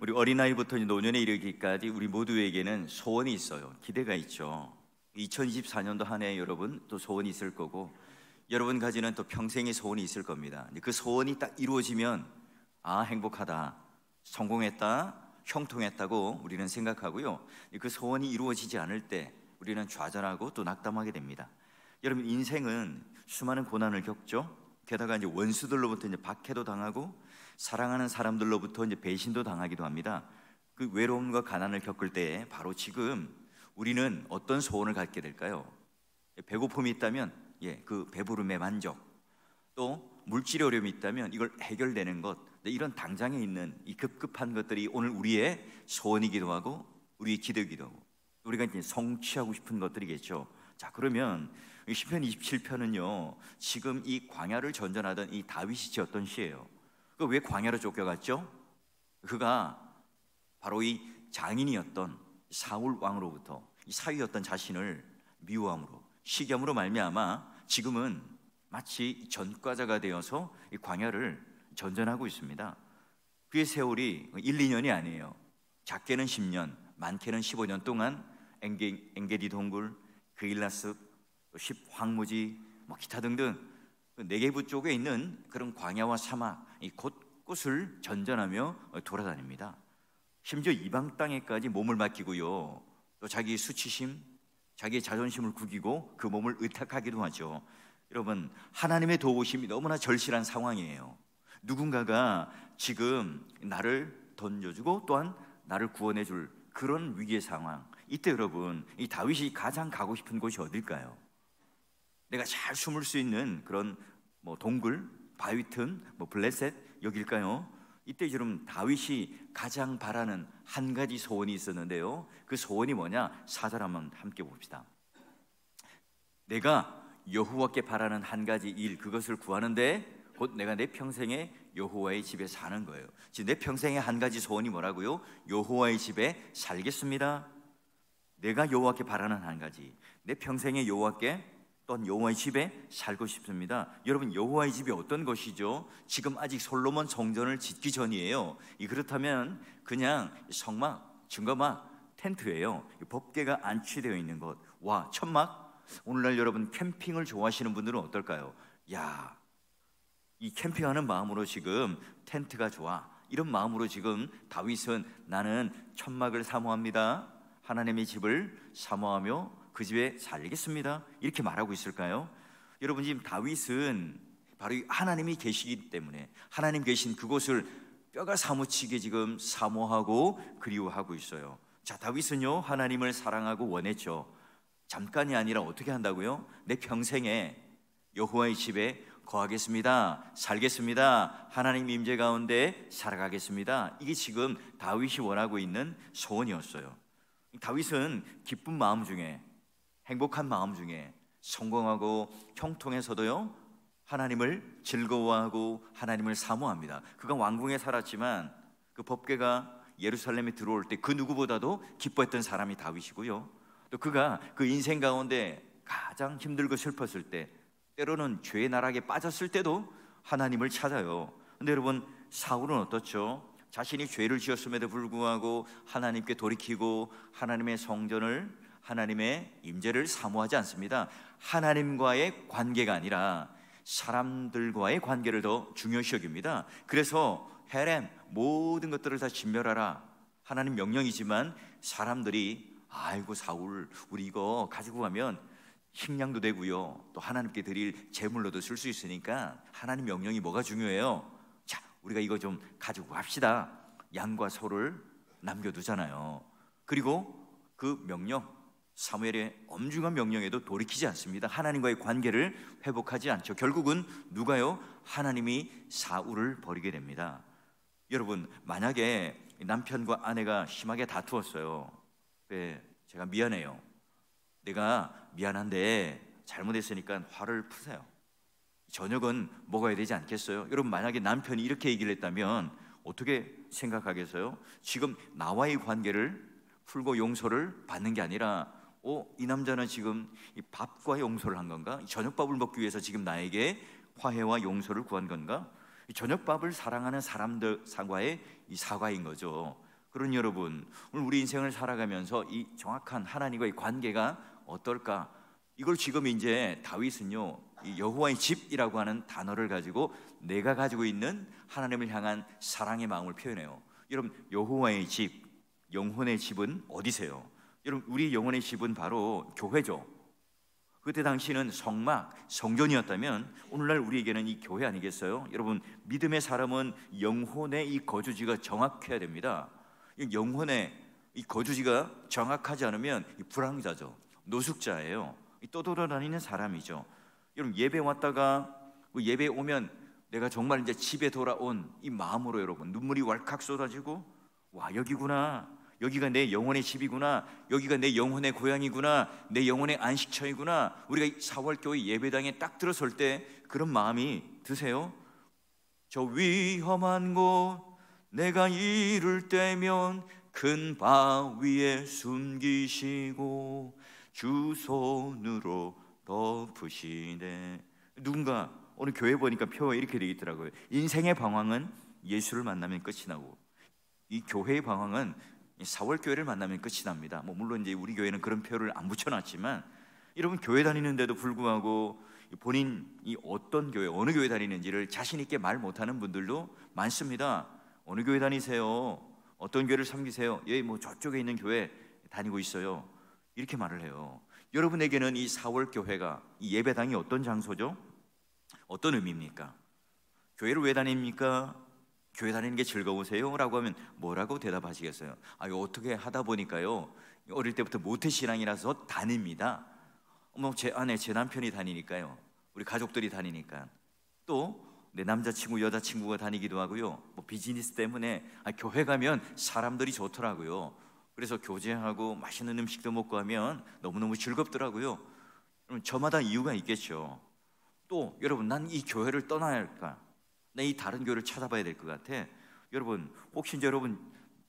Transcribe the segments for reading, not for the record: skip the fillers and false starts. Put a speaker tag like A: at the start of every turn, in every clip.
A: 우리 어린아이부터 노년에 이르기까지 우리 모두에게는 소원이 있어요. 기대가 있죠. 2024년도 한 해 여러분 또 소원이 있을 거고, 여러분 가지는 또 평생의 소원이 있을 겁니다. 그 소원이 딱 이루어지면 행복하다, 성공했다, 형통했다고 우리는 생각하고요. 그 소원이 이루어지지 않을 때 우리는 좌절하고 또 낙담하게 됩니다. 여러분, 인생은 수많은 고난을 겪죠. 게다가 이제 원수들로부터 이제 박해도 당하고, 사랑하는 사람들로부터 이제 배신도 당하기도 합니다. 그 외로움과 가난을 겪을 때 바로 지금 우리는 어떤 소원을 갖게 될까요? 배고픔이 있다면 그 배부름의 만족, 또 물질의 어려움이 있다면 이걸 해결되는 것, 이런 당장에 있는 이 급급한 것들이 오늘 우리의 소원이기도 하고 우리의 기도이기도 하고 우리가 이제 성취하고 싶은 것들이겠죠. 자, 그러면 시편 27편은요 지금 이 광야를 전전하던 이 다윗이 지었던 시예요. 그 왜 광야로 쫓겨갔죠? 그가 바로 이 장인이었던 사울 왕으로부터 이 사위였던 자신을 미워함으로, 시기함으로 말미암아 지금은 마치 전과자가 되어서 이 광야를 전전하고 있습니다. 그의 세월이 1, 2년이 아니에요. 작게는 10년, 많게는 15년 동안 엔게디 동굴, 그일라스, 십황무지, 기타 등등 네게부 쪽에 있는 그런 광야와 사막, 이 곳곳을 전전하며 돌아다닙니다. 심지어 이방 땅에까지 몸을 맡기고요, 또 자기의 수치심, 자기의 자존심을 구기고 그 몸을 의탁하기도 하죠. 여러분, 하나님의 도우심이 너무나 절실한 상황이에요. 누군가가 지금 나를 던져주고 또한 나를 구원해줄 그런 위기의 상황, 이때 여러분, 이 다윗이 가장 가고 싶은 곳이 어딜까요? 내가 잘 숨을 수 있는 그런 동굴, 바위 틈, 블레셋 여길까요? 이때 여러분, 다윗이 가장 바라는 한 가지 소원이 있었는데요, 그 소원이 뭐냐? 4절 한번 함께 봅시다. 내가 여호와께 바라는 한 가지 일, 그것을 구하는데 곧 내가 내 평생에 여호와의 집에 사는 거예요. 지금 내 평생에 한 가지 소원이 뭐라고요? 여호와의 집에 살겠습니다. 내가 여호와께 바라는 한 가지, 내 평생에 여호와께 또한 여호와의 집에 살고 싶습니다. 여러분, 여호와의 집이 어떤 것이죠? 지금 아직 솔로몬 성전을 짓기 전이에요. 그렇다면 그냥 성막, 증거막, 텐트예요. 법궤가 안치되어 있는 것. 와, 천막. 오늘날 여러분 캠핑을 좋아하시는 분들은 어떨까요? 이 캠핑하는 마음으로 지금 텐트가 좋아, 이런 마음으로 지금 다윗은 나는 천막을 사모합니다, 하나님의 집을 사모하며 그 집에 살겠습니다, 이렇게 말하고 있을까요? 여러분, 지금 다윗은 바로 하나님이 계시기 때문에 하나님 계신 그곳을 뼈가 사무치게 지금 사모하고 그리워하고 있어요. 자, 다윗은요 하나님을 사랑하고 원했죠. 잠깐이 아니라 어떻게 한다고요? 내 평생에 여호와의 집에 거하겠습니다, 살겠습니다, 하나님 임재 가운데 살아가겠습니다. 이게 지금 다윗이 원하고 있는 소원이었어요. 다윗은 기쁜 마음 중에, 행복한 마음 중에, 성공하고 형통해서도요 하나님을 즐거워하고 하나님을 사모합니다. 그가 왕궁에 살았지만 그 법궤가 예루살렘에 들어올 때 그 누구보다도 기뻐했던 사람이 다윗이고요, 또 그가 그 인생 가운데 가장 힘들고 슬펐을 때, 때로는 죄의 나락에 빠졌을 때도 하나님을 찾아요. 근데 여러분, 사울은 어떻죠? 자신이 죄를 지었음에도 불구하고 하나님께 돌이키고 하나님의 성전을, 하나님의 임재를 사모하지 않습니다. 하나님과의 관계가 아니라 사람들과의 관계를 더 중요시 여깁니다. 그래서 헤렘, 모든 것들을 다 진멸하라, 하나님 명령이지만 사람들이 아이고 사울, 우리 이거 가지고 가면 식량도 되고요, 또 하나님께 드릴 제물로도 쓸 수 있으니까 하나님 명령이 뭐가 중요해요? 자, 우리가 이거 좀 가지고 갑시다. 양과 소를 남겨두잖아요. 그리고 그 명령, 사무엘의 엄중한 명령에도 돌이키지 않습니다. 하나님과의 관계를 회복하지 않죠. 결국은 누가요? 하나님이 사울을 버리게 됩니다. 여러분, 만약에 남편과 아내가 심하게 다투었어요. 제가 미안해요, 내가 미안한데 잘못했으니까 화를 푸세요, 저녁은 먹어야 되지 않겠어요? 여러분, 만약에 남편이 이렇게 얘기를 했다면 어떻게 생각하겠어요? 지금 나와의 관계를 풀고 용서를 받는 게 아니라 이 남자는 지금 이 밥과 용서를 한 건가? 이 저녁밥을 먹기 위해서 지금 나에게 화해와 용서를 구한 건가? 이 저녁밥을 사랑하는 사람들 사과의 이 사과인 거죠. 그런 여러분, 오늘 우리 인생을 살아가면서 이 정확한 하나님과의 관계가 어떨까? 이걸 지금 이제 다윗은요, 이 여호와의 집이라고 하는 단어를 가지고 내가 가지고 있는 하나님을 향한 사랑의 마음을 표현해요. 여러분, 여호와의 집, 영혼의 집은 어디세요? 여러분, 우리 영혼의 집은 바로 교회죠. 그때 당시는 성막, 성전이었다면 오늘날 우리에게는 이 교회 아니겠어요? 여러분, 믿음의 사람은 영혼의 이 거주지가 정확해야 됩니다. 영혼의 이 거주지가 정확하지 않으면 불황자죠. 노숙자예요. 떠돌아다니는 사람이죠. 여러분, 예배 왔다가 예배 오면 내가 정말 이제 집에 돌아온 이 마음으로 여러분 눈물이 왈칵 쏟아지고, 와, 여기구나, 여기가 내 영혼의 집이구나, 여기가 내 영혼의 고향이구나, 내 영혼의 안식처이구나. 우리가 4월교회 예배당에 딱 들어설 때 그런 마음이 드세요? 저 위험한 곳 내가 이를 때면 큰 바위에 숨기시고 주 손으로 덮으시네. 누군가 오늘 교회 보니까 표가 이렇게 되어 있더라고요. 인생의 방황은 예수를 만나면 끝이 나고, 이 교회의 방황은 4월 교회를 만나면 끝이 납니다. 물론 이제 우리 교회는 그런 표를 안 붙여놨지만, 여러분, 교회 다니는데도 불구하고 본인이 어떤 교회, 어느 교회 다니는지를 자신 있게 말 못하는 분들도 많습니다. 어느 교회 다니세요? 어떤 교회를 섬기세요? 예, 저쪽에 있는 교회 다니고 있어요. 이렇게 말을 해요. 여러분에게는 이 4월 교회가, 이 예배당이 어떤 장소죠? 어떤 의미입니까? 교회를 왜 다닙니까? 교회 다니는 게 즐거우세요? 라고 하면 뭐라고 대답하시겠어요? 이거 어떻게 하다 보니까요, 어릴 때부터 모태신앙이라서 다닙니다. 제 아내, 제 남편이 다니니까요, 우리 가족들이 다니니까, 또 내 남자친구, 여자친구가 다니기도 하고요, 비즈니스 때문에 교회 가면 사람들이 좋더라고요. 그래서 교제하고 맛있는 음식도 먹고 하면 너무너무 즐겁더라고요. 그럼 저마다 이유가 있겠죠. 또 여러분, 난 이 교회를 떠나야 할까? 나 이 다른 교회를 찾아봐야 될 것 같아. 여러분, 혹시 이제 여러분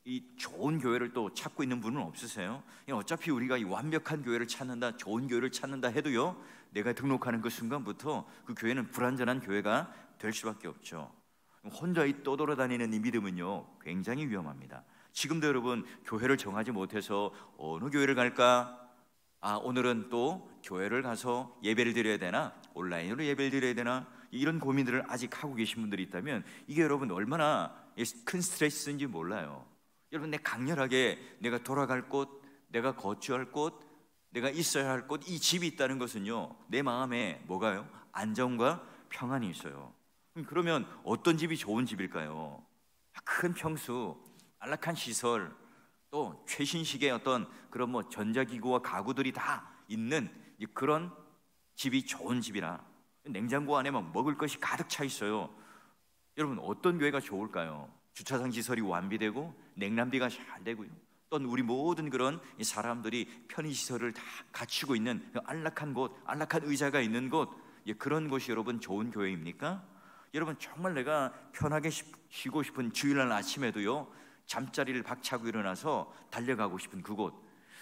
A: 이 좋은 교회를 또 찾고 있는 분은 없으세요? 어차피 우리가 이 완벽한 교회를 찾는다, 좋은 교회를 찾는다 해도요, 내가 등록하는 그 순간부터 그 교회는 불완전한 교회가 될 수밖에 없죠. 혼자 떠돌아다니는 이 믿음은요, 굉장히 위험합니다. 지금도 여러분, 교회를 정하지 못해서 어느 교회를 갈까? 오늘은 또 교회를 가서 예배를 드려야 되나? 온라인으로 예배를 드려야 되나? 이런 고민들을 아직 하고 계신 분들이 있다면, 이게 여러분 얼마나 큰 스트레스인지 몰라요. 여러분, 강렬하게 내가 돌아갈 곳, 내가 거주할 곳, 내가 있어야 할 곳, 이 집이 있다는 것은요, 내 마음에 뭐가요? 안정과 평안이 있어요. 그러면 어떤 집이 좋은 집일까요? 큰 평수, 안락한 시설, 또 최신식의 어떤 그런 전자기구와 가구들이 다 있는 그런 집이 좋은 집이라, 냉장고 안에 먹을 것이 가득 차 있어요. 여러분, 어떤 교회가 좋을까요? 주차장 시설이 완비되고 냉남비가 잘 되고요, 또 우리 모든 그런 사람들이 편의시설을 다 갖추고 있는 안락한 곳, 안락한 의자가 있는 곳, 그런 곳이 여러분 좋은 교회입니까? 여러분, 정말 내가 편하게 쉬고 싶은 주일날 아침에도요, 잠자리를 박차고 일어나서 달려가고 싶은 그곳,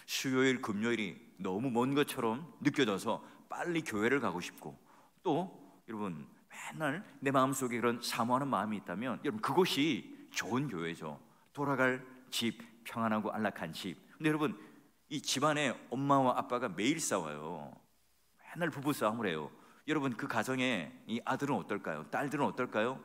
A: 수요일, 금요일이 너무 먼 것처럼 느껴져서 빨리 교회를 가고 싶고, 또 여러분, 맨날 내 마음속에 그런 사모하는 마음이 있다면, 여러분, 그곳이 좋은 교회죠. 돌아갈 집, 평안하고 안락한 집. 근데 여러분, 이 집안에 엄마와 아빠가 매일 싸워요. 맨날 부부 싸움을 해요. 여러분, 그 가정에 이 아들은 어떨까요? 딸들은 어떨까요?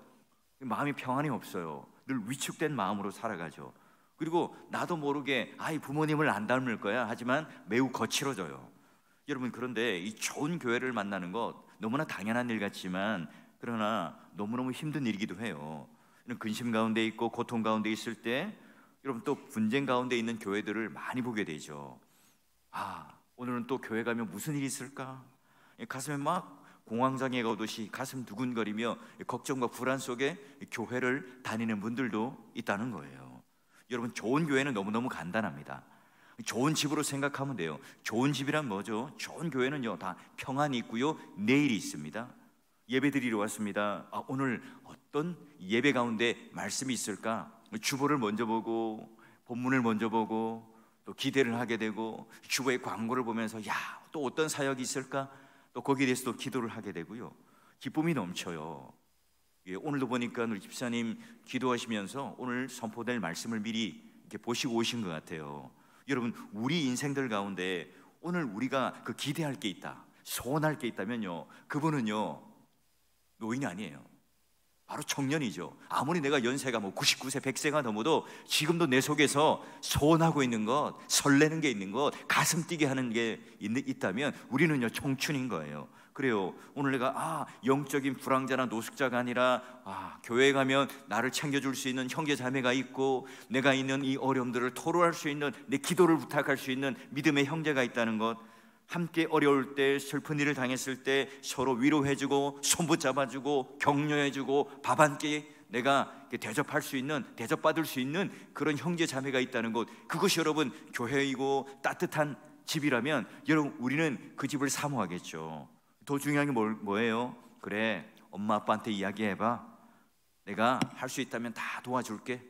A: 마음이 평안이 없어요. 늘 위축된 마음으로 살아가죠. 그리고 나도 모르게 부모님을 안 닮을 거야 하지만 매우 거칠어져요. 여러분, 그런데 이 좋은 교회를 만나는 것 너무나 당연한 일 같지만, 그러나 너무너무 힘든 일이기도 해요. 근심 가운데 있고 고통 가운데 있을 때, 여러분, 또 분쟁 가운데 있는 교회들을 많이 보게 되죠. 오늘은 또 교회 가면 무슨 일이 있을까? 가슴에 막 공황장애 오듯이 가슴 두근거리며 걱정과 불안 속에 교회를 다니는 분들도 있다는 거예요. 여러분, 좋은 교회는 너무너무 간단합니다. 좋은 집으로 생각하면 돼요. 좋은 집이란 뭐죠? 좋은 교회는요, 다 평안이 있고요, 내일이 있습니다. 예배 드리러 왔습니다. 오늘 어떤 예배 가운데 말씀이 있을까? 주보를 먼저 보고 본문을 먼저 보고 또 기대를 하게 되고, 주보의 광고를 보면서 또 어떤 사역이 있을까? 또 거기에 대해서 또 기도를 하게 되고요, 기쁨이 넘쳐요. 오늘도 보니까 우리 집사님 기도하시면서 오늘 선포될 말씀을 미리 이렇게 보시고 오신 것 같아요. 여러분, 우리 인생들 가운데 오늘 우리가 그 기대할 게 있다, 소원할 게 있다면요, 그분은요 노인이 아니에요. 바로 청년이죠. 아무리 내가 연세가 99세, 100세가 넘어도 지금도 내 속에서 소원하고 있는 것, 설레는 게 있는 것, 가슴 뛰게 하는 게 있다면 우리는요 청춘인 거예요. 그래요. 오늘 내가 영적인 불황자나 노숙자가 아니라 교회에 가면 나를 챙겨줄 수 있는 형제 자매가 있고, 내가 있는 이 어려움들을 토로할 수 있는, 내 기도를 부탁할 수 있는 믿음의 형제가 있다는 것, 함께 어려울 때, 슬픈 일을 당했을 때 서로 위로해주고 손붙잡아주고 격려해주고 밥 한 끼 내가 대접할 수 있는, 대접받을 수 있는 그런 형제 자매가 있다는 것, 그것이 여러분 교회이고 따뜻한 집이라면 여러분 우리는 그 집을 사모하겠죠. 더 중요한 게 뭐예요? 그래, 엄마 아빠한테 이야기해봐, 내가 할 수 있다면 다 도와줄게.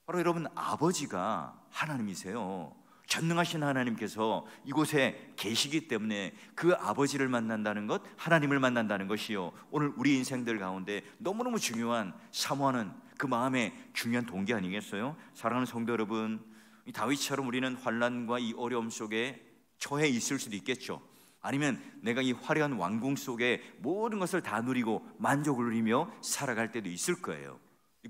A: 바로 여러분 아버지가 하나님이세요. 전능하신 하나님께서 이곳에 계시기 때문에 그 아버지를 만난다는 것, 하나님을 만난다는 것이요, 오늘 우리 인생들 가운데 너무너무 중요한, 사모하는 그 마음의 중요한 동기 아니겠어요? 사랑하는 성도 여러분, 이 다윗처럼 우리는 환난과 이 어려움 속에 처해 있을 수도 있겠죠. 아니면 내가 이 화려한 왕궁 속에 모든 것을 다 누리고 만족을 누리며 살아갈 때도 있을 거예요.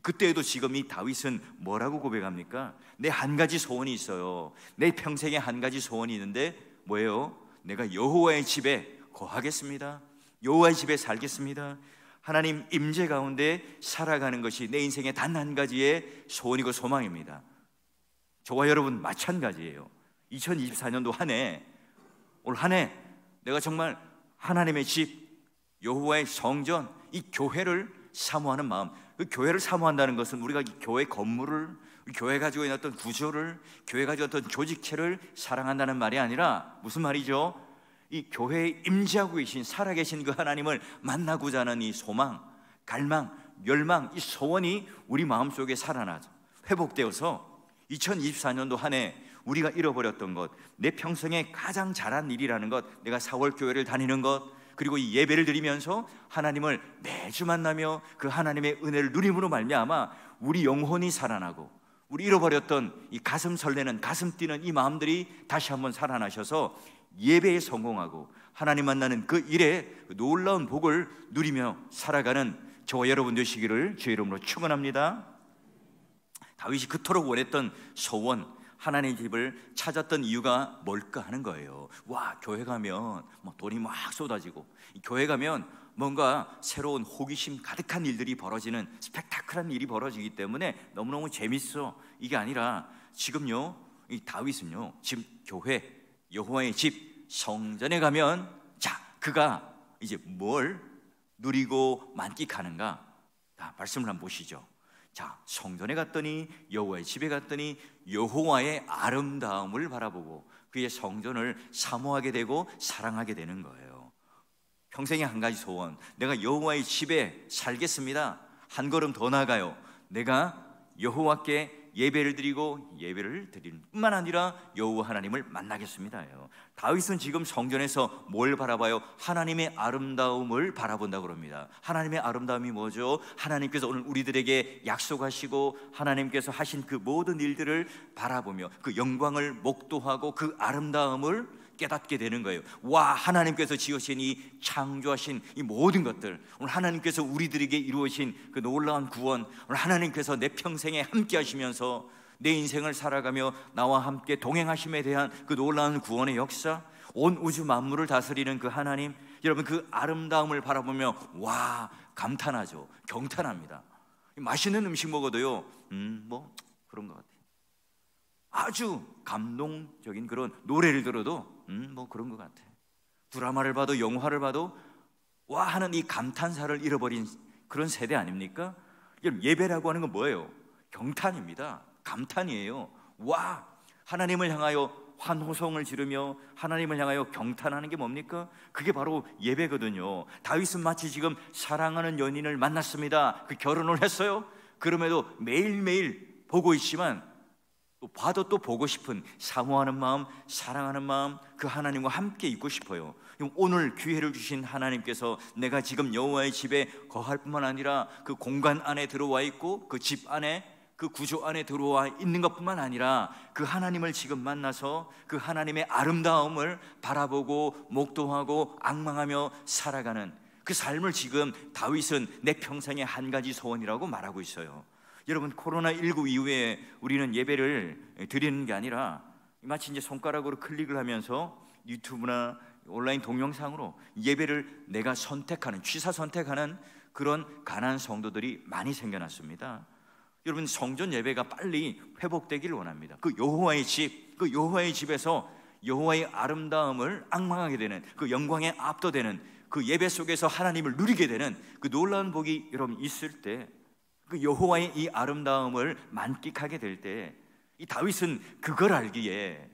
A: 그때에도 지금 이 다윗은 뭐라고 고백합니까? 내 한 가지 소원이 있어요. 내 평생에 한 가지 소원이 있는데 뭐예요? 내가 여호와의 집에 거하겠습니다. 여호와의 집에 살겠습니다. 하나님 임재 가운데 살아가는 것이 내 인생의 단 한 가지의 소원이고 소망입니다. 저와 여러분 마찬가지예요. 2024년도 한 해, 올 한 해 내가 정말 하나님의 집, 여호와의 성전, 이 교회를 사모하는 마음, 그 교회를 사모한다는 것은 우리가 이 교회 건물을, 교회 가지고 있는 어떤 구조를, 교회 가지고 있는 어떤 조직체를 사랑한다는 말이 아니라 무슨 말이죠? 이 교회에 임재하고 계신, 살아계신 그 하나님을 만나고자 하는 이 소망, 갈망, 열망, 이 소원이 우리 마음속에 살아나죠. 회복되어서 2024년도 한 해 우리가 잃어버렸던 것, 내 평생에 가장 잘한 일이라는 것, 내가 4월 교회를 다니는 것, 그리고 이 예배를 드리면서 하나님을 매주 만나며 그 하나님의 은혜를 누림으로 말미암아 우리 영혼이 살아나고, 우리 잃어버렸던 이 가슴 설레는, 가슴 뛰는 이 마음들이 다시 한번 살아나셔서 예배에 성공하고 하나님 만나는 그 일에 놀라운 복을 누리며 살아가는 저와 여러분 되시기를 주의 이름으로 축원합니다. 다윗이 그토록 원했던 소원, 하나님의 집을 찾았던 이유가 뭘까 하는 거예요. 와, 교회 가면 돈이 막 쏟아지고, 교회 가면 뭔가 새로운 호기심 가득한 일들이 벌어지는, 스펙타클한 일이 벌어지기 때문에 너무너무 재밌어. 이게 아니라 지금요, 이 다윗은요, 지금 교회, 여호와의 집, 성전에 가면 자, 그가 이제 뭘 누리고 만끽하는가? 말씀을 한번 보시죠. 자, 성전에 갔더니, 여호와의 집에 갔더니 여호와의 아름다움을 바라보고 그의 성전을 사모하게 되고 사랑하게 되는 거예요. 평생에 한 가지 소원, 내가 여호와의 집에 살겠습니다. 한 걸음 더 나아가요. 내가 여호와께 예배를 드리고, 예배를 드리는 뿐만 아니라 여호와 하나님을 만나겠습니다요. 다윗은 지금 성전에서 뭘 바라봐요? 하나님의 아름다움을 바라본다고 합니다. 하나님의 아름다움이 뭐죠? 하나님께서 오늘 우리들에게 약속하시고 하나님께서 하신 그 모든 일들을 바라보며 그 영광을 목도하고 그 아름다움을 깨닫게 되는 거예요. 와, 하나님께서 지으신 이 창조하신 이 모든 것들, 오늘 하나님께서 우리들에게 이루어진 그 놀라운 구원, 오늘 하나님께서 내 평생에 함께 하시면서 내 인생을 살아가며 나와 함께 동행하심에 대한 그 놀라운 구원의 역사, 온 우주 만물을 다스리는 그 하나님, 여러분 그 아름다움을 바라보며 와, 감탄하죠. 경탄합니다. 맛있는 음식 먹어도요, 뭐 그런 것 같아요. 아주 감동적인 그런 노래를 들어도 뭐 그런 것 같아. 드라마를 봐도 영화를 봐도 와 하는 이 감탄사를 잃어버린 그런 세대 아닙니까? 예배라고 하는 건 뭐예요? 경탄입니다. 감탄이에요. 와, 하나님을 향하여 환호성을 지르며 하나님을 향하여 경탄하는 게 뭡니까? 그게 바로 예배거든요. 다윗은 마치 지금 사랑하는 연인을 만났습니다. 그 결혼을 했어요. 그럼에도 매일매일 보고 있지만 또 봐도 또 보고 싶은, 사모하는 마음, 사랑하는 마음, 그 하나님과 함께 있고 싶어요. 오늘 기회를 주신 하나님께서 내가 지금 여호와의 집에 거할 뿐만 아니라 그 공간 안에 들어와 있고 그 집 안에 그 구조 안에 들어와 있는 것뿐만 아니라 그 하나님을 지금 만나서 그 하나님의 아름다움을 바라보고 목도하고 앙망하며 살아가는 그 삶을 지금 다윗은 내 평생의 한 가지 소원이라고 말하고 있어요. 여러분, 코로나19 이후에 우리는 예배를 드리는 게 아니라 마치 이제 손가락으로 클릭을 하면서 유튜브나 온라인 동영상으로 예배를 내가 선택하는, 취사 선택하는 그런 가난한 성도들이 많이 생겨났습니다. 여러분, 성전 예배가 빨리 회복되기를 원합니다. 그 여호와의 집, 그 여호와의 집에서 여호와의 아름다움을 앙망하게 되는, 그 영광에 압도되는 그 예배 속에서 하나님을 누리게 되는 그 놀라운 복이 여러분 있을 때, 그 여호와의 이 아름다움을 만끽하게 될 때, 이 다윗은 그걸 알기에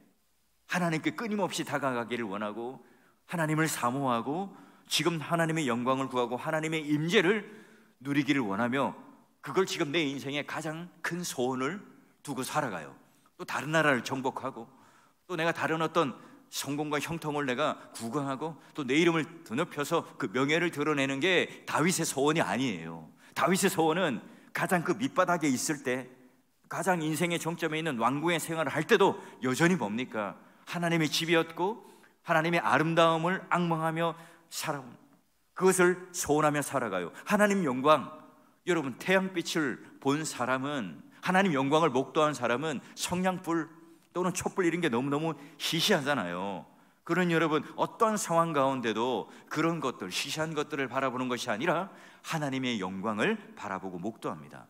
A: 하나님께 끊임없이 다가가기를 원하고 하나님을 사모하고 지금 하나님의 영광을 구하고 하나님의 임재를 누리기를 원하며 그걸 지금 내 인생의 가장 큰 소원을 두고 살아가요. 또 다른 나라를 정복하고 또 내가 다른 어떤 성공과 형통을 내가 구가하고 또 내 이름을 드높여서 그 명예를 드러내는 게 다윗의 소원이 아니에요. 다윗의 소원은 가장 그 밑바닥에 있을 때, 가장 인생의 정점에 있는 왕궁의 생활을 할 때도 여전히 뭡니까? 하나님의 집이었고 하나님의 아름다움을 앙망하며 살아온, 그것을 소원하며 살아가요. 하나님 영광, 여러분, 태양빛을 본 사람은, 하나님 영광을 목도한 사람은 성냥불 또는 촛불 이런 게 너무너무 시시하잖아요. 그런 여러분, 어떠한 상황 가운데도 그런 것들, 시시한 것들을 바라보는 것이 아니라 하나님의 영광을 바라보고 목도합니다.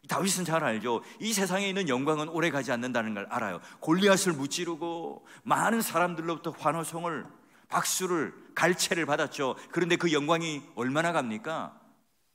A: 다윗은 잘 알죠. 이 세상에 있는 영광은 오래 가지 않는다는 걸 알아요. 골리앗을 무찌르고 많은 사람들로부터 환호성을, 박수를, 갈채를 받았죠. 그런데 그 영광이 얼마나 갑니까?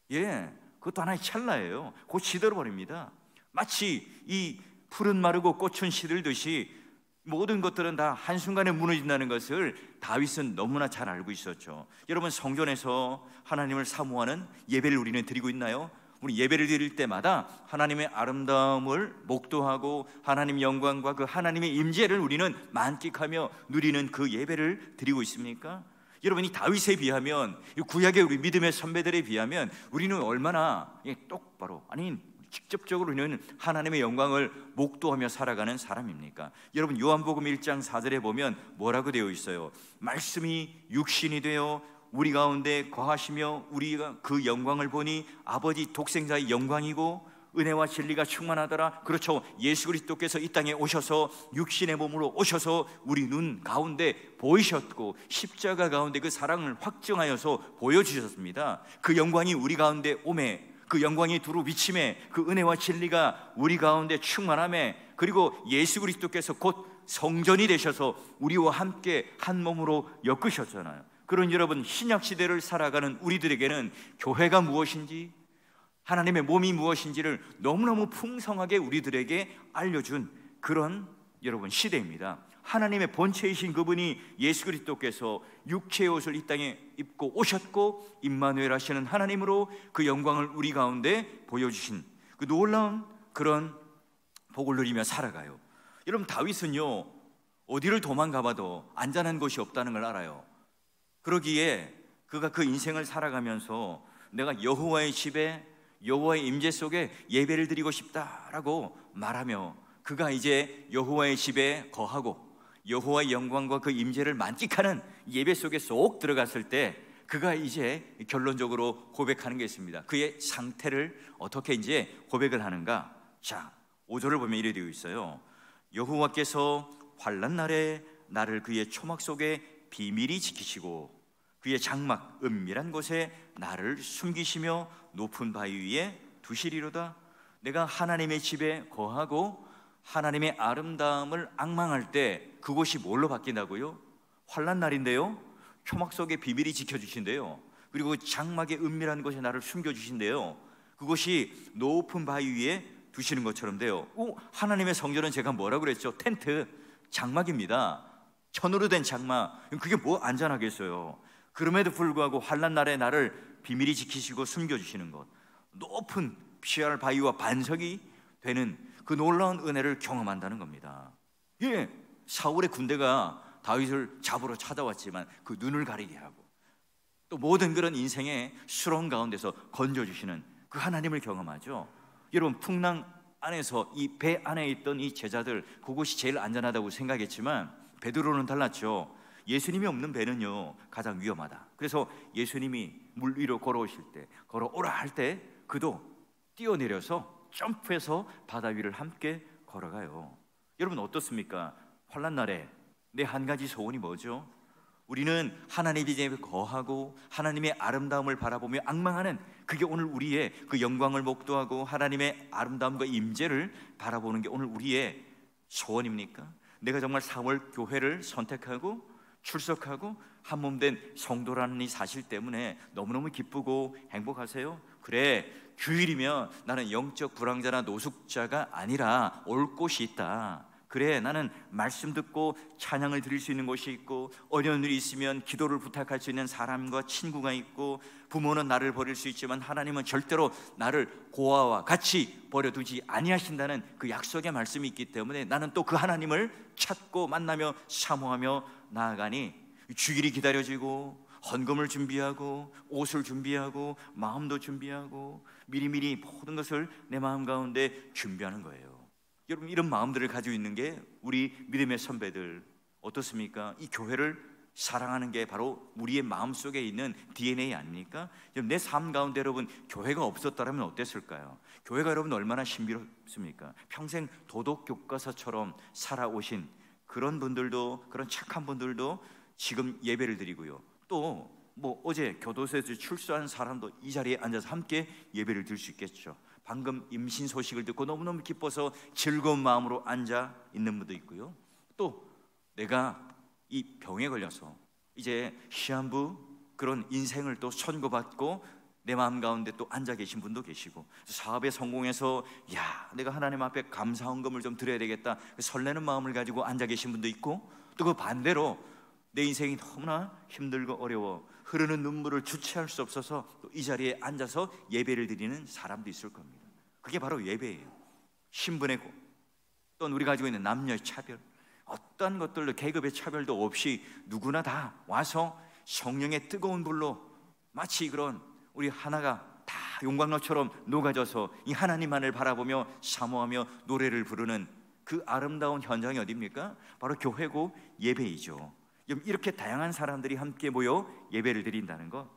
A: 그것도 하나의 찰나예요. 곧 시들어버립니다. 마치 이 풀은 마르고 꽃은 시들듯이 모든 것들은 다 한순간에 무너진다는 것을 다윗은 너무나 잘 알고 있었죠. 여러분, 성전에서 하나님을 사모하는 예배를 우리는 드리고 있나요? 우리 예배를 드릴 때마다 하나님의 아름다움을 목도하고 하나님 영광과 그 하나님의 임재를 우리는 만끽하며 누리는 그 예배를 드리고 있습니까? 여러분, 이 다윗에 비하면, 구약의 우리 믿음의 선배들에 비하면 우리는 얼마나 똑바로, 아니 직접적으로 우리는 하나님의 영광을 목도하며 살아가는 사람입니까? 여러분, 요한복음 1장 4절에 보면 뭐라고 되어 있어요? 말씀이 육신이 되어 우리 가운데 거하시며 우리가 그 영광을 보니 아버지 독생자의 영광이고 은혜와 진리가 충만하더라. 그렇죠. 예수 그리스도께서 이 땅에 오셔서 육신의 몸으로 오셔서 우리 눈 가운데 보이셨고 십자가 가운데 그 사랑을 확증하여서 보여주셨습니다. 그 영광이 우리 가운데 오매, 그 영광이 두루 비침에, 그 은혜와 진리가 우리 가운데 충만함에, 그리고 예수 그리스도께서 곧 성전이 되셔서 우리와 함께 한 몸으로 엮으셨잖아요. 그런 여러분, 신약 시대를 살아가는 우리들에게는 교회가 무엇인지, 하나님의 몸이 무엇인지를 너무너무 풍성하게 우리들에게 알려준 그런 여러분 시대입니다. 하나님의 본체이신 그분이 예수 그리스도께서 육체의 옷을 이 땅에 입고 오셨고 임마누엘 하시는 하나님으로 그 영광을 우리 가운데 보여주신 그 놀라운 그런 복을 누리며 살아가요. 여러분, 다윗은요, 어디를 도망가봐도 안전한 곳이 없다는 걸 알아요. 그러기에 그가 그 인생을 살아가면서 내가 여호와의 집에, 여호와의 임재 속에 예배를 드리고 싶다라고 말하며 그가 이제 여호와의 집에 거하고 여호와의 영광과 그 임재를 만끽하는 예배 속에 쏙 들어갔을 때 그가 이제 결론적으로 고백하는 게 있습니다. 그의 상태를 어떻게 이제 고백을 하는가? 자, 5절을 보면 이래 되어 있어요. 여호와께서 환난 날에 나를 그의 초막 속에 비밀히 지키시고 그의 장막 은밀한 곳에 나를 숨기시며 높은 바위 위에 두시리로다. 내가 하나님의 집에 거하고 하나님의 아름다움을 앙망할 때 그곳이 뭘로 바뀐다고요? 환난 날인데요, 초막 속에 비밀이 지켜주신대요. 그리고 장막의 은밀한 곳에 나를 숨겨주신대요. 그곳이 높은 바위 위에 두시는 것처럼 돼요. 하나님의 성전은 제가 뭐라고 그랬죠? 텐트, 장막입니다. 천으로 된 장막, 그게 뭐 안전하겠어요. 그럼에도 불구하고 환난 날에 나를 비밀히 지키시고 숨겨주시는 것, 높은 피할 바위와 반석이 되는 그 놀라운 은혜를 경험한다는 겁니다. 사울의 군대가 다윗을 잡으러 찾아왔지만 그 눈을 가리게 하고 또 모든 그런 인생의 수렁 가운데서 건져주시는 그 하나님을 경험하죠. 여러분, 풍랑 안에서 이 배 안에 있던 이 제자들 그곳이 제일 안전하다고 생각했지만 베드로는 달랐죠. 예수님이 없는 배는요 가장 위험하다. 그래서 예수님이 물 위로 걸어오실 때, 걸어오라 할 때 그도 뛰어내려서 점프해서 바다 위를 함께 걸어가요. 여러분 어떻습니까? 환난 날에 내 한 가지 소원이 뭐죠? 우리는 하나님 이제 거하고 하나님의 아름다움을 바라보며 앙망하는, 그게 오늘 우리의 그 영광을 목도하고 하나님의 아름다움과 임재를 바라보는 게 오늘 우리의 소원입니까? 내가 정말 4월 교회를 선택하고 출석하고 한몸된 성도라는 이 사실 때문에 너무너무 기쁘고 행복하세요? 그래, 주일이면 나는 영적 불황자나 노숙자가 아니라 올 곳이 있다. 그래, 나는 말씀 듣고 찬양을 드릴 수 있는 곳이 있고, 어려운 일이 있으면 기도를 부탁할 수 있는 사람과 친구가 있고, 부모는 나를 버릴 수 있지만 하나님은 절대로 나를 고아와 같이 버려두지 아니하신다는 그 약속의 말씀이 있기 때문에 나는 또 그 하나님을 찾고 만나며 사모하며 나아가니 주일이 기다려지고 헌금을 준비하고 옷을 준비하고 마음도 준비하고 미리미리 모든 것을 내 마음 가운데 준비하는 거예요. 여러분, 이런 마음들을 가지고 있는 게 우리 믿음의 선배들 어떻습니까? 이 교회를 사랑하는 게 바로 우리의 마음속에 있는 DNA 아닙니까? 내 삶 가운데 여러분 교회가 없었다면 어땠을까요? 교회가 여러분 얼마나 신비롭습니까? 평생 도덕 교과서처럼 살아오신 그런 분들도, 그런 착한 분들도 지금 예배를 드리고요, 또 어제 교도소에서 출소한 사람도 이 자리에 앉아서 함께 예배를 드릴 수 있겠죠. 방금 임신 소식을 듣고 너무너무 기뻐서 즐거운 마음으로 앉아 있는 분도 있고요, 또 내가 이 병에 걸려서 이제 시한부 그런 인생을 또 선고받고 내 마음 가운데 또 앉아 계신 분도 계시고, 사업에 성공해서 야, 내가 하나님 앞에 감사헌금을 좀 드려야 되겠다 설레는 마음을 가지고 앉아 계신 분도 있고, 또 그 반대로 내 인생이 너무나 힘들고 어려워 흐르는 눈물을 주체할 수 없어서 또 이 자리에 앉아서 예배를 드리는 사람도 있을 겁니다. 그게 바로 예배예요. 신분의 또는 우리가 가지고 있는 남녀의 차별, 어떤 것들도 계급의 차별도 없이 누구나 다 와서 성령의 뜨거운 불로 마치 그런 우리 하나가 다 용광로처럼 녹아져서 이 하나님만을 바라보며 사모하며 노래를 부르는 그 아름다운 현장이 어디입니까? 바로 교회고 예배이죠. 이렇게 다양한 사람들이 함께 모여 예배를 드린다는 것,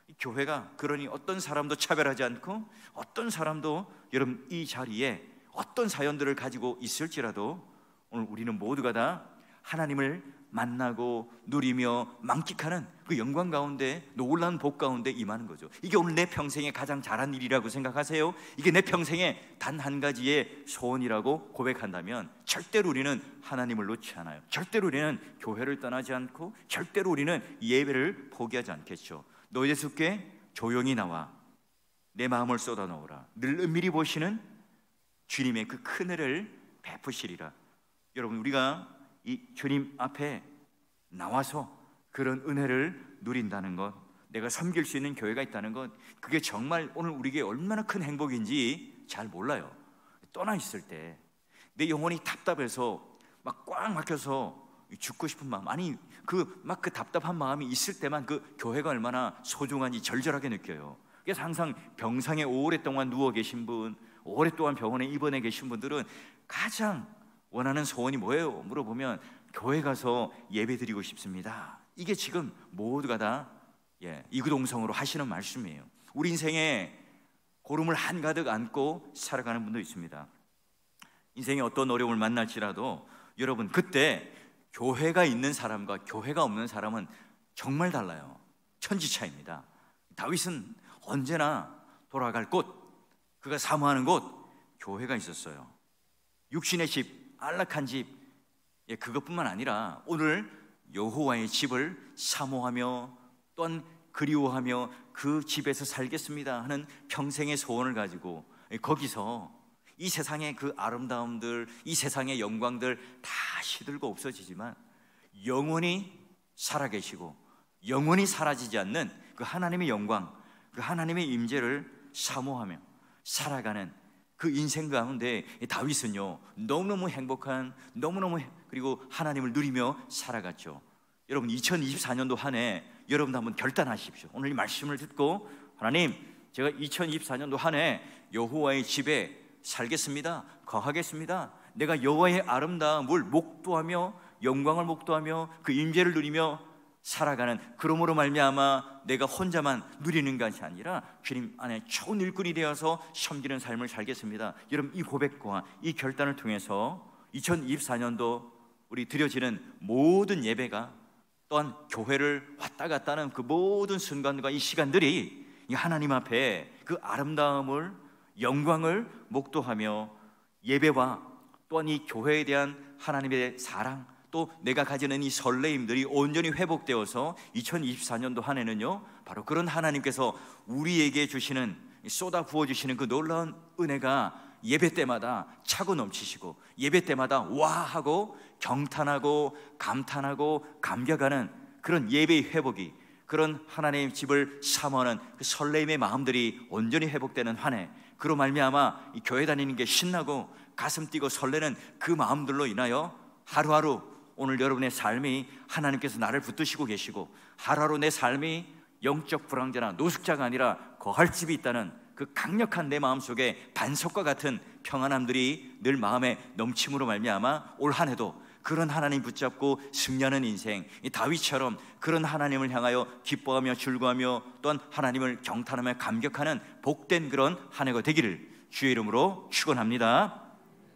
A: 이 교회가 그러니 어떤 사람도 차별하지 않고 어떤 사람도 여러분 이 자리에 어떤 사연들을 가지고 있을지라도 오늘 우리는 모두가 다 하나님을 만나고 누리며 만끽하는 그 영광 가운데, 놀라운 복 가운데 임하는 거죠. 이게 오늘 내 평생에 가장 잘한 일이라고 생각하세요? 이게 내 평생에 단 한 가지의 소원이라고 고백한다면 절대로 우리는 하나님을 놓지 않아요. 절대로 우리는 교회를 떠나지 않고 절대로 우리는 예배를 포기하지 않겠죠. 너 예수께 조용히 나와 내 마음을 쏟아놓으라. 늘 은밀히 보시는 주님의 그 큰 은혜를 베푸시리라. 여러분, 우리가 이 주님 앞에 나와서 그런 은혜를 누린다는 것, 내가 섬길 수 있는 교회가 있다는 것, 그게 정말 오늘 우리에게 얼마나 큰 행복인지 잘 몰라요. 떠나 있을 때 내 영혼이 답답해서 막 꽉 막혀서 죽고 싶은 마음, 아니 그 답답한 마음이 있을 때만 그 교회가 얼마나 소중한지 절절하게 느껴요. 그래서 항상 병상에 오랫동안 누워 계신 분, 오랫동안 병원에 입원해 계신 분들은 가장 원하는 소원이 뭐예요? 물어보면 교회 가서 예배 드리고 싶습니다. 이게 지금 모두가 다 이구동성으로 하시는 말씀이에요. 우리 인생에 고름을 한가득 안고 살아가는 분도 있습니다. 인생에 어떤 어려움을 만날지라도 여러분 그때 교회가 있는 사람과 교회가 없는 사람은 정말 달라요. 천지차이입니다. 다윗은 언제나 돌아갈 곳, 그가 사모하는 곳, 교회가 있었어요. 육신의 집, 안락한 집, 그것뿐만 아니라 오늘 여호와의 집을 사모하며 또한 그리워하며 그 집에서 살겠습니다 하는 평생의 소원을 가지고 거기서 이 세상의 그 아름다움들, 이 세상의 영광들 다 시들고 없어지지만 영원히 살아계시고 영원히 사라지지 않는 그 하나님의 영광, 그 하나님의 임재를 사모하며 살아가는 그 인생 가운데 다윗은요 너무너무 행복한, 너무너무 그리고 하나님을 누리며 살아갔죠. 여러분 2024년도 한 해 여러분 한번 결단하십시오. 오늘 이 말씀을 듣고 하나님, 제가 2024년도 한 해 여호와의 집에 살겠습니다. 거하겠습니다. 내가 여호와의 아름다움을 목도하며 영광을 목도하며 그 임재를 누리며 살아가는, 그러므로 말미암아 내가 혼자만 누리는 것이 아니라 주님 안에 좋은 일꾼이 되어서 섬기는 삶을 살겠습니다. 여러분, 이 고백과 이 결단을 통해서 2024년도 우리 드려지는 모든 예배가, 또한 교회를 왔다 갔다 하는 그 모든 순간과 이 시간들이 이 하나님 앞에 그 아름다움을, 영광을 목도하며 예배와 또한 이 교회에 대한 하나님의 사랑, 또 내가 가지는 이 설레임들이 온전히 회복되어서 2024년도 한 해는요, 바로 그런 하나님께서 우리에게 주시는, 쏟아 부어주시는 그 놀라운 은혜가 예배 때마다 차고 넘치시고, 예배 때마다 와 하고 경탄하고 감탄하고 감격하는 그런 예배의 회복이, 그런 하나님의 집을 사모하는 그 설레임의 마음들이 온전히 회복되는 한 해, 그로 말미암아 이 교회 다니는 게 신나고 가슴 뛰고 설레는 그 마음들로 인하여 하루하루 오늘 여러분의 삶이 하나님께서 나를 붙드시고 계시고, 하루하루 내 삶이 영적 불황자나 노숙자가 아니라 거할 집이 있다는 그 강력한 내 마음속에 반석과 같은 평안함들이 늘 마음에 넘침으로 말미암아 올 한 해도 그런 하나님 붙잡고 승리하는 인생, 이 다윗처럼 그런 하나님을 향하여 기뻐하며 즐거워하며 또한 하나님을 경탄하며 감격하는 복된 그런 한 해가 되기를 주의 이름으로 축원합니다.